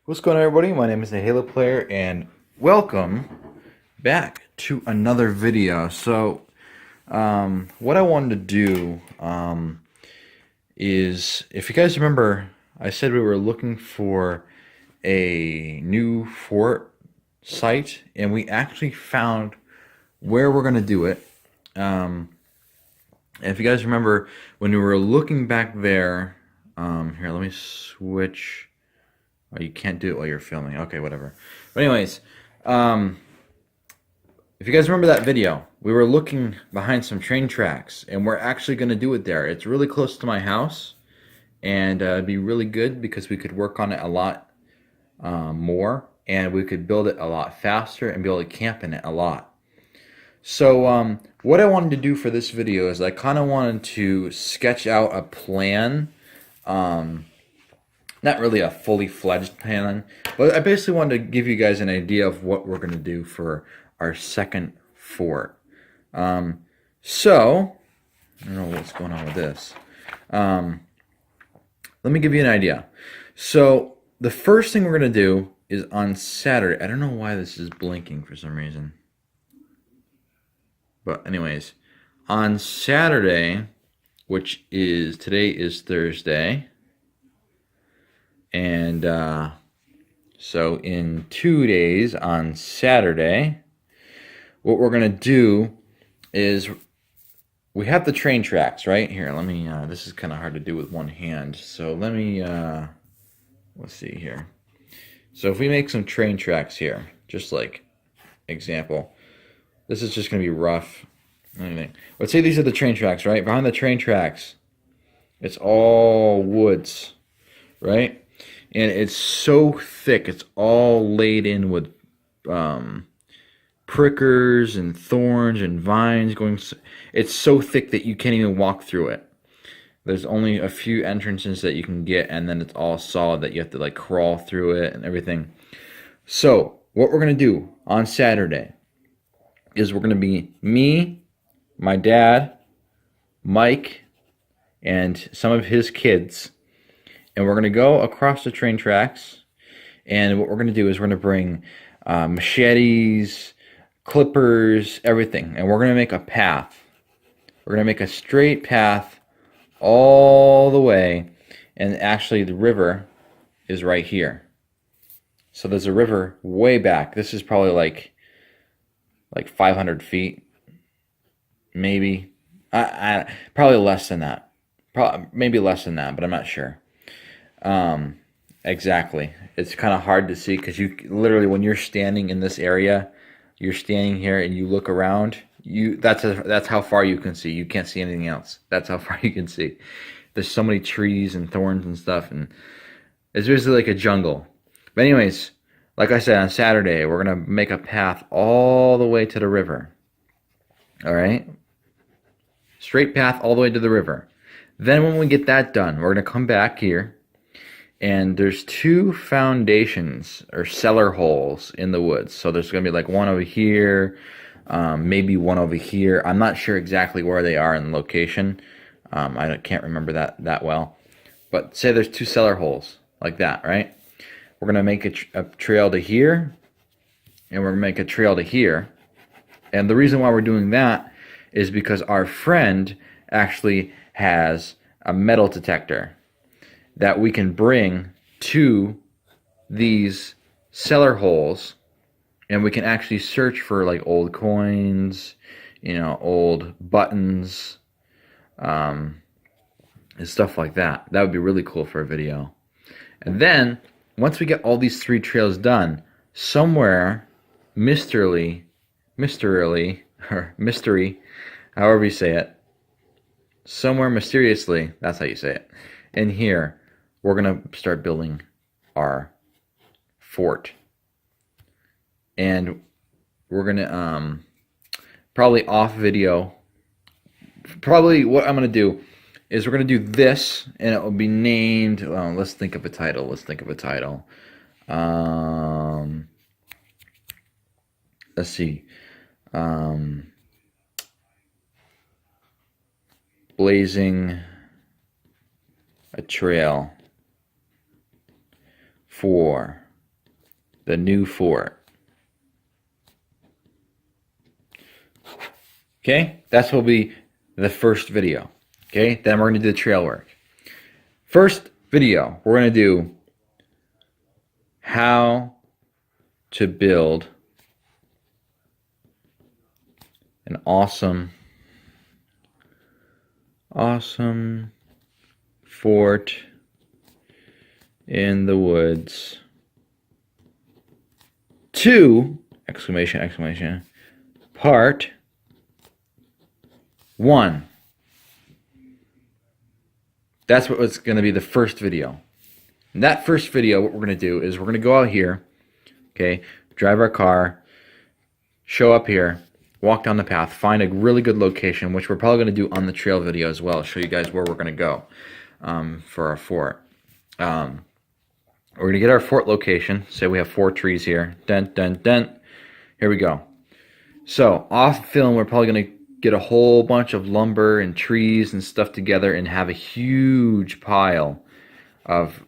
What's going on, everybody? My name is the Halo Player, and welcome back to another video. What I wanted to do is, if you guys remember, I said we were looking for a new fort site, and we actually found where we're going to do it. And if you guys remember, when we were looking back there, here, let me switch. Oh, you can't do it while you're filming. Okay, whatever. But anyways, if you guys remember that video, we were looking behind some train tracks, and we're actually going to do it there. It's really close to my house, and it'd be really good because we could work on it a lot more, and we could build it a lot faster and be able to camp in it a lot. So what I wanted to do for this video is I kind of wanted to sketch out a plan. Not really a fully fledged plan, but I basically wanted to give you guys an idea of what we're going to do for our second fort. So, I don't know what's going on with this. Let me give you an idea. So, the first thing we're going to do is on Saturday. I don't know why this is blinking for some reason. But anyways, on Saturday, which is, today is Thursday. And so in 2 days on Saturday, what we're going to do is we have the train tracks, right? Here, let me, this is kind of hard to do with one hand. So let me, let's see here. So if we make some train tracks here, just like example, this is just going to be rough. Anything. Let's say these are the train tracks, right? Behind the train tracks, it's all woods, right? And it's so thick, it's all laid in with prickers and thorns and vines going. It's so thick that you can't even walk through it. There's only a few entrances that you can get, and then it's all solid that you have to like crawl through it and everything. So what we're gonna do on Saturday is we're gonna be me, my dad, Mike, and some of his kids. And we're going to go across the train tracks, and what we're going to do is we're going to bring machetes, clippers, everything, and we're going to make a path. We're going to make a straight path all the way, and actually the river is right here. So there's a river way back. This is probably like 500 feet, maybe. Probably less than that. Maybe less than that, but I'm not sure. Exactly. It's kind of hard to see because you literally, when you're standing in this area, you're standing here and you look around, that's how far you can see. You can't see anything else. That's how far you can see. There's so many trees and thorns and stuff, and it's basically like a jungle. But anyways, like I said, on Saturday, we're going to make a path all the way to the river. All right? Straight path all the way to the river. Then when we get that done, we're going to come back here. And there's two foundations or cellar holes in the woods. So there's going to be like one over here, maybe one over here. I'm not sure exactly where they are in the location. I can't remember that well. But say there's two cellar holes like that, right? We're going to make a trail to here, and we're going to make a trail to here. And the reason why we're doing that is because our friend actually has a metal detector that we can bring to these cellar holes, and we can actually search for like old coins, old buttons, and stuff like that. That would be really cool for a video. And then once we get all these three trails done, somewhere mysteriously, or mystery, however you say it, somewhere mysteriously, that's how you say it, in here, we're going to start building our fort. And we're going to probably off video. Probably what I'm going to do is we're going to do this, and it will be named, let's think of a title. Let's see. Blazing a trail for the new fort. Okay, that's what will be the first video. Okay, then we're going to do the trail work. First video, we're going to do how to build an awesome fort in the woods. 2! Exclamation, exclamation. Part 1. That's what's going to be the first video. In that first video, what we're going to do is we're going to go out here, okay, drive our car, show up here, walk down the path, find a really good location, which we're probably going to do on the trail video as well, show you guys where we're going to go for our fort. We're going to get our fort location. Say we have 4 trees here. Dent, dent, dent. Here we go. So off film, we're probably going to get a whole bunch of lumber and trees and stuff together and have a huge pile of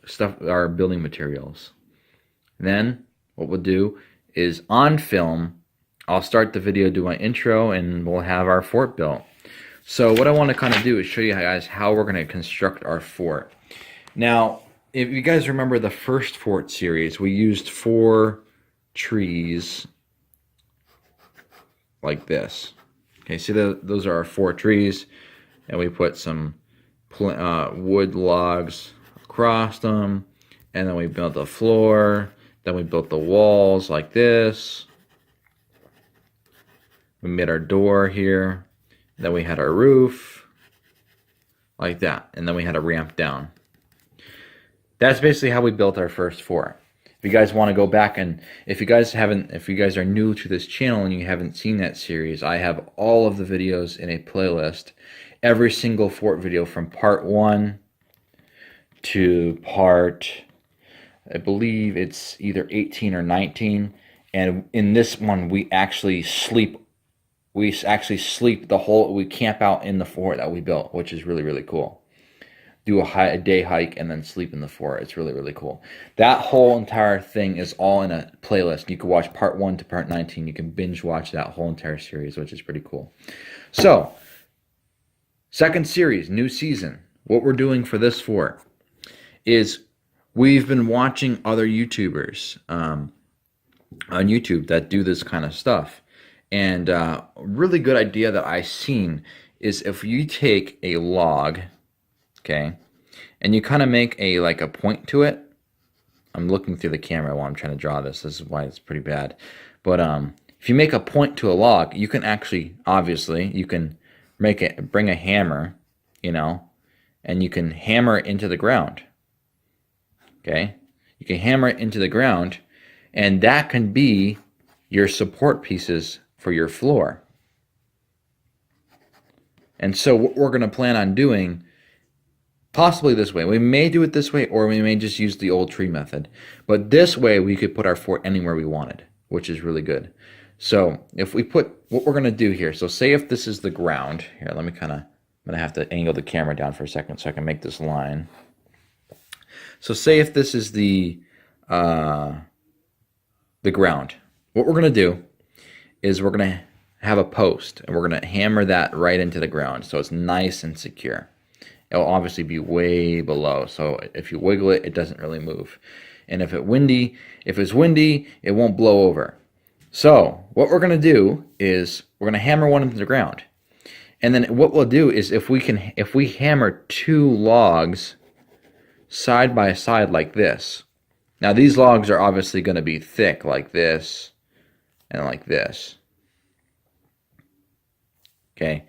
stuff, our building materials. Then what we'll do is on film, I'll start the video, do my intro, and we'll have our fort built. So what I want to kind of do is show you guys how we're going to construct our fort. Now, if you guys remember the first fort series, we used 4 trees like this. Okay, see those are our 4 trees, and we put some wood logs across them, and then we built the floor, then we built the walls like this. We made our door here, then we had our roof like that, and then we had a ramp down. That's basically how we built our first fort. If you guys want to go back, and if you guys are new to this channel and you haven't seen that series, I have all of the videos in a playlist. Every single fort video from part 1 to part, I believe it's either 18 or 19. And in this one, we actually sleep the whole, we camp out in the fort that we built, which is really, really cool. Do a day hike and then sleep in the fort. It's really, really cool. That whole entire thing is all in a playlist. You can watch part 1 to part 19. You can binge watch that whole entire series, which is pretty cool. So, second series, new season. What we're doing for this fort is we've been watching other YouTubers on YouTube that do this kind of stuff. And a really good idea that I've seen is if you take a log, okay, and you kind of make a point to it. I'm looking through the camera while I'm trying to draw this. This is why it's pretty bad. But if you make a point to a log, you can actually, obviously, you can bring a hammer, you know, and you can hammer it into the ground. Okay, you can hammer it into the ground, and that can be your support pieces for your floor. And so what we're going to plan on doing, possibly this way. We may do it this way, or we may just use the old tree method. But this way, we could put our fort anywhere we wanted, which is really good. So if we put, what we're going to do here, so say if this is the ground. Here, let me kind of, I'm going to have to angle the camera down for a second so I can make this line. So say if this is the ground. What we're going to do is we're going to have a post, and we're going to hammer that right into the ground so it's nice and secure. It'll obviously be way below, so if you wiggle it, it doesn't really move. And if it's windy, it won't blow over. So what we're going to do is we're going to hammer one into the ground. And then what we'll do is if we hammer 2 logs side by side like this. Now these logs are obviously going to be thick like this and like this. Okay,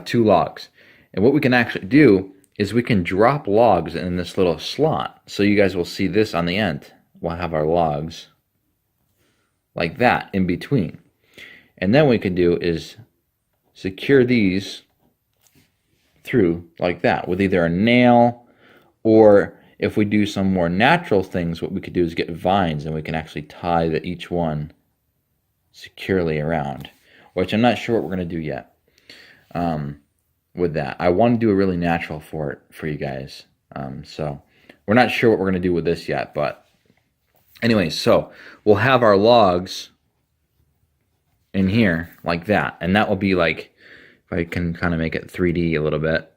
2 logs. And what we can actually do is we can drop logs in this little slot. So you guys will see this on the end. We'll have our logs like that in between. And then what we can do is secure these through like that with either a nail, or if we do some more natural things, what we could do is get vines, and we can actually tie each one securely around, which I'm not sure what we're going to do yet. With that, I want to do a really natural fort for you guys. So we're not sure what we're going to do with this yet, but Anyways, so we'll have our logs in here like that, and that will be like, if I can kind of make it 3D a little bit,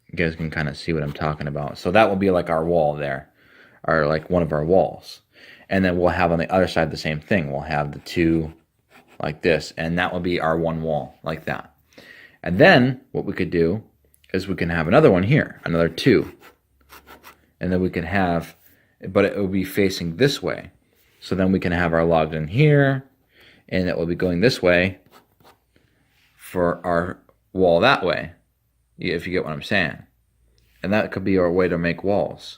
you guys can kind of see what I'm talking about. So that will be like our wall there, or like one of our walls. And then we'll have on the other side the same thing. We'll have the two like this, and that will be our one wall like that. And then what we could do is we can have another one here, another two. And then we can have, but it will be facing this way. So then we can have our logs in here, and it will be going this way for our wall that way, if you get what I'm saying. And that could be our way to make walls.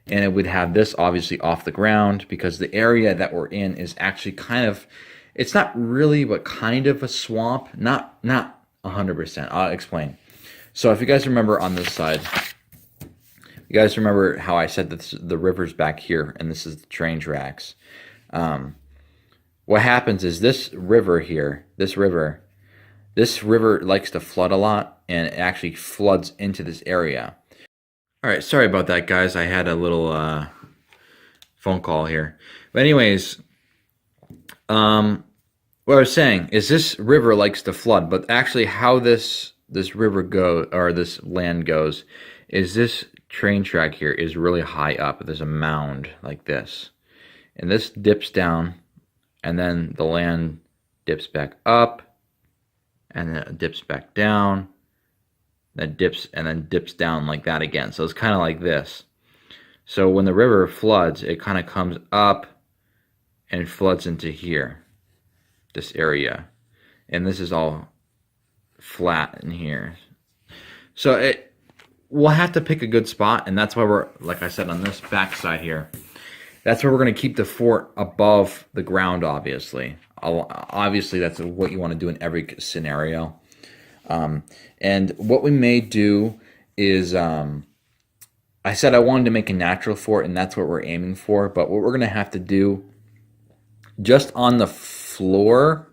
And it would have this obviously off the ground, because the area that we're in is actually kind of, it's not really, but kind of a swamp. Not 100%. I'll explain. So if you guys remember on this side, you guys remember how I said that the river's back here, and this is the train tracks. What happens is this river here, this river likes to flood a lot, and it actually floods into this area. All right, sorry about that, guys. I had a little phone call here. But anyways, what I was saying is this river likes to flood, but actually how this river goes, or this land goes, is this train track here is really high up. There's a mound like this, and this dips down, and then the land dips back up, and then it dips back down, that dips, and then dips down like that again. So it's kind of like this. So when the river floods, it kind of comes up and floods into here, this area, and this is all flat in here. So we'll have to pick a good spot, and that's why we're, like I said, on this back side here, that's where we're going to keep the fort above the ground, obviously. Obviously, that's what you want to do in every scenario. And what we may do is, I said I wanted to make a natural fort, and that's what we're aiming for. But what we're going to have to do, just on the floor,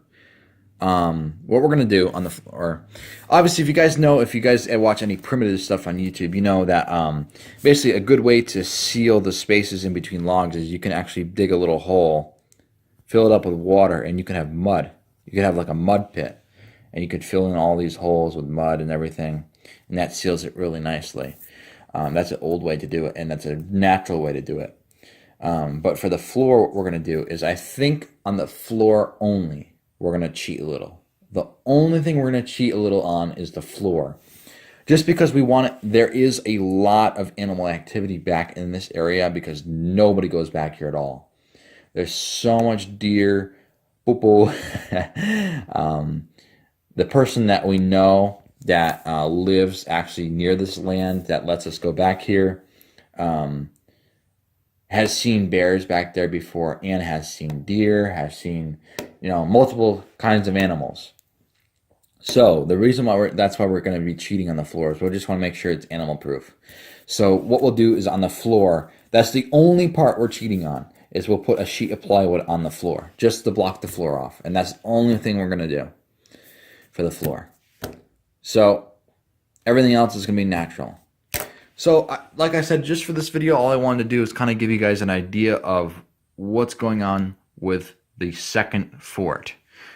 what we're going to do on the floor, obviously, if you guys watch any primitive stuff on YouTube, you know that basically a good way to seal the spaces in between logs is you can actually dig a little hole, fill it up with water, and you can have mud. You can have like a mud pit, and you could fill in all these holes with mud and everything, and that seals it really nicely. That's an old way to do it, and that's a natural way to do it. But for the floor, what we're going to do is, I think on the floor only, we're going to cheat a little. The only thing we're going to cheat a little on is the floor. Just because we want it, there is a lot of animal activity back in this area, because nobody goes back here at all. There's so much deer, poo-poo. The person that we know that lives actually near this land that lets us go back here has seen bears back there before, and has seen deer, has seen, multiple kinds of animals. So the reason why that's why we're going to be cheating on the floor is we just want to make sure it's animal proof. So what we'll do is on the floor, that's the only part we're cheating on, is we'll put a sheet of plywood on the floor just to block the floor off. And that's the only thing we're going to do for the floor. So everything else is going to be natural. So like I said, just for this video, all I wanted to do is kind of give you guys an idea of what's going on with the second fort.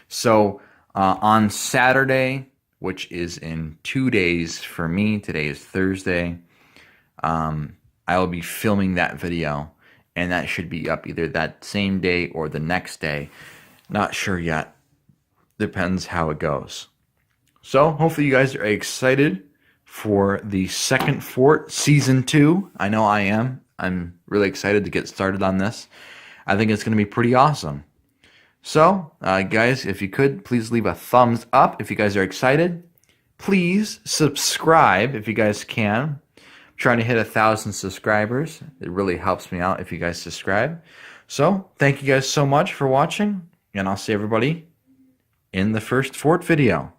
So on Saturday, which is in 2 days for me, today is Thursday, I will be filming that video, and that should be up either that same day or the next day. Not sure yet. Depends how it goes. So hopefully you guys are excited for the second fort, season 2. I know I am. I'm really excited to get started on this. I think it's going to be pretty awesome. So, guys, if you could, please leave a thumbs up if you guys are excited. Please subscribe if you guys can. I'm trying to hit 1,000 subscribers. It really helps me out if you guys subscribe. So, thank you guys so much for watching, and I'll see everybody in the first fort video.